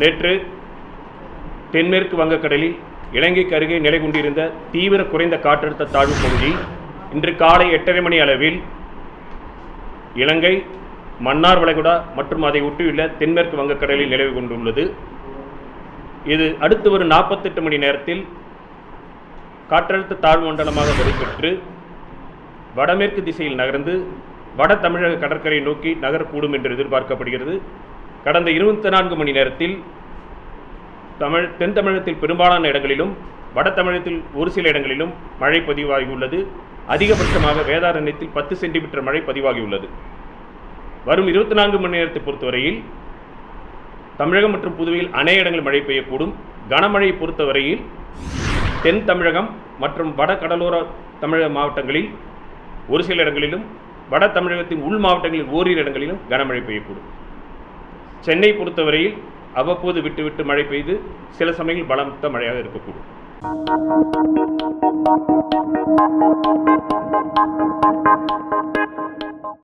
நேற்று தென்மேற்கு வங்கக்கடலில் இலங்கைக்கு அருகே நிலை கொண்டிருந்த தீவிர குறைந்த காற்றழுத்த தாழ்வு பகுதி இன்று காலை 8:30 மணி அளவில் இலங்கை, மன்னார் வளைகுடா மற்றும் அதை ஒட்டியுள்ள தென்மேற்கு வங்கக்கடலில் நிலவு கொண்டுள்ளது. இது அடுத்து வரும் 48 மணி நேரத்தில் காற்றழுத்த தாழ்வு மண்டலமாக வலுப்பெற்று வடமேற்கு திசையில் நகர்ந்து வட தமிழக கடற்கரை நோக்கி நகரக்கூடும் என்று எதிர்பார்க்கப்படுகிறது. கடந்த 24 மணி நேரத்தில் தென் தமிழகத்தில் பெரும்பாலான இடங்களிலும் வட தமிழகத்தில் ஒரு சில இடங்களிலும் மழை பதிவாகியுள்ளது. அதிகபட்சமாக வேதாரண்யத்தில் 10 சென்டிமீட்டர் மழை பதிவாகியுள்ளது. வரும் 24 மணி நேரத்தை பொறுத்தவரையில் தமிழகம் மற்றும் புதுவையில் அநேக இடங்களில் மழை பெய்யக்கூடும். கனமழையை பொறுத்தவரையில் தென் தமிழகம் மற்றும் வட கடலோர தமிழக மாவட்டங்களில் ஒரு சில இடங்களிலும் வட தமிழகத்தின் உள் மாவட்டங்களில் ஓரிரு இடங்களிலும் கனமழை பெய்யக்கூடும். சென்னை பொறுத்தவரையில் அவ்வப்போது விட்டு மழை பெய்து சில சமயங்களில் பலத்த மழையாக இருக்கக்கூடும்.